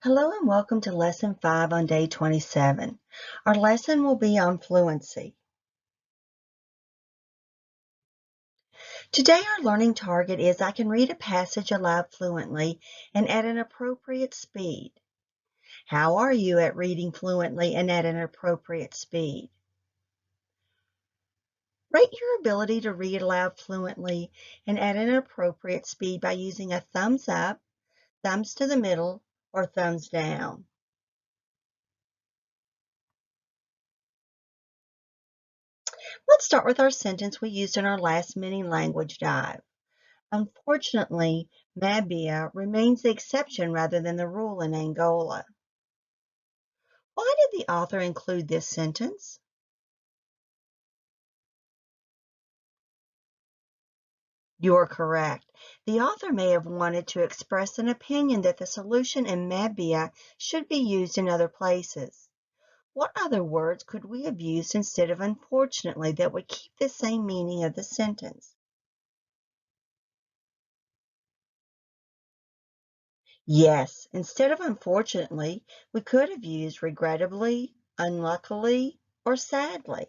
Hello and welcome to Lesson 5 on Day 27. Our lesson will be on fluency. Today our learning target is I can read a passage aloud fluently and at an appropriate speed. How are you at reading fluently and at an appropriate speed? Rate your ability to read aloud fluently and at an appropriate speed by using a thumbs up, thumbs to the middle, or thumbs down. Let's start with our sentence we used in our last mini language dive. Unfortunately, Mabia remains the exception rather than the rule in Angola. Why did the author include this sentence? You're correct. The author may have wanted to express an opinion that the solution in Mabia should be used in other places. What other words could we have used instead of unfortunately that would keep the same meaning of the sentence? Yes, instead of unfortunately, we could have used regrettably, unluckily, or sadly.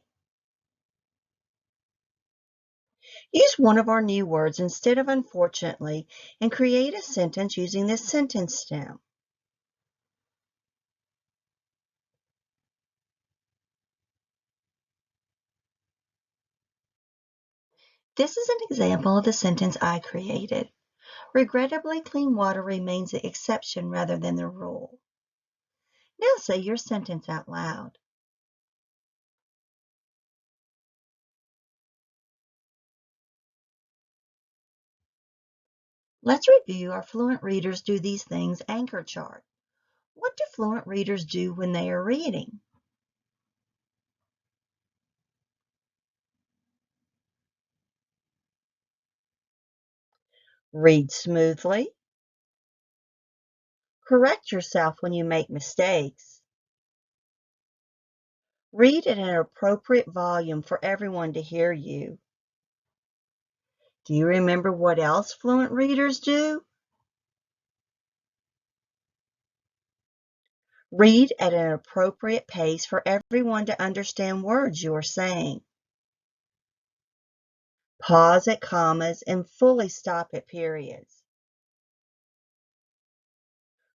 Use one of our new words instead of unfortunately and create a sentence using this sentence stem. This is an example of the sentence I created. Regrettably, clean water remains the exception rather than the rule. Now say your sentence out loud. Let's review our fluent readers do these things anchor chart. What do fluent readers do when they are reading? Read smoothly. Correct yourself when you make mistakes. Read at an appropriate volume for everyone to hear you. Do you remember what else fluent readers do? Read at an appropriate pace for everyone to understand words you are saying. Pause at commas and fully stop at periods.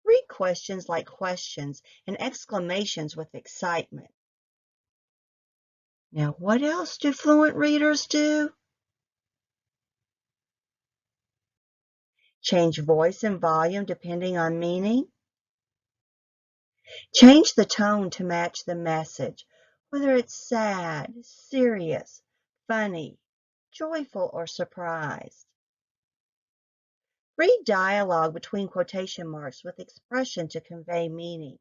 Read questions like questions and exclamations with excitement. Now, what else do fluent readers do? Change voice and volume depending on meaning. Change the tone to match the message, whether it's sad, serious, funny, joyful, or surprised. Read dialogue between quotation marks with expression to convey meaning.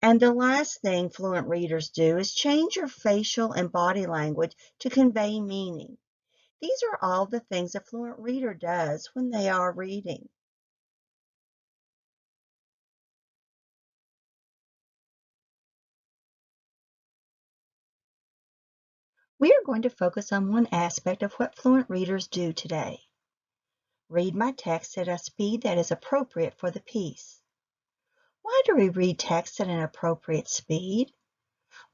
And the last thing fluent readers do is change your facial and body language to convey meaning. These are all the things a fluent reader does when they are reading. We are going to focus on one aspect of what fluent readers do today. Read my text at a speed that is appropriate for the piece. Why do we read text at an appropriate speed?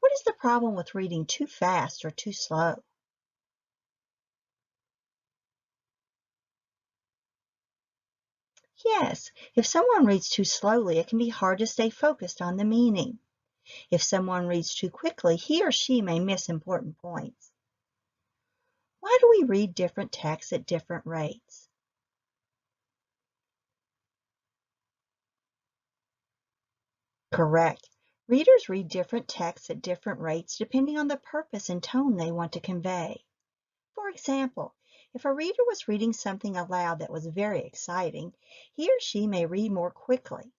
What is the problem with reading too fast or too slow? Yes, if someone reads too slowly, it can be hard to stay focused on the meaning. If someone reads too quickly, he or she may miss important points. Why do we read different texts at different rates? Correct. Readers read different texts at different rates depending on the purpose and tone they want to convey. For example, if a reader was reading something aloud that was very exciting, he or she may read more quickly.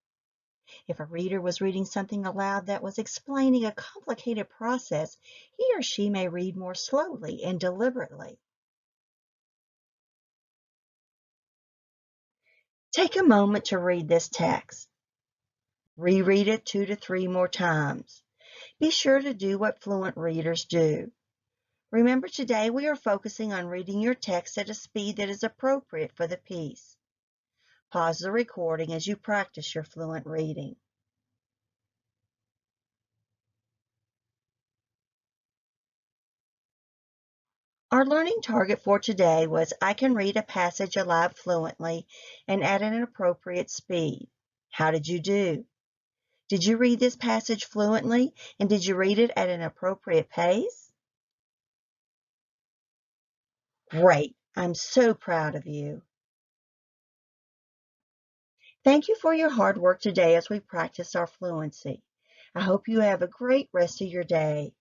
If a reader was reading something aloud that was explaining a complicated process, he or she may read more slowly and deliberately. Take a moment to read this text. Reread it 2 to 3 more times. Be sure to do what fluent readers do. Remember, today we are focusing on reading your text at a speed that is appropriate for the piece. Pause the recording as you practice your fluent reading. Our learning target for today was I can read a passage aloud fluently and at an appropriate speed. How did you do? Did you read this passage fluently and did you read it at an appropriate pace? Great! I'm so proud of you. Thank you for your hard work today as we practice our fluency. I hope you have a great rest of your day.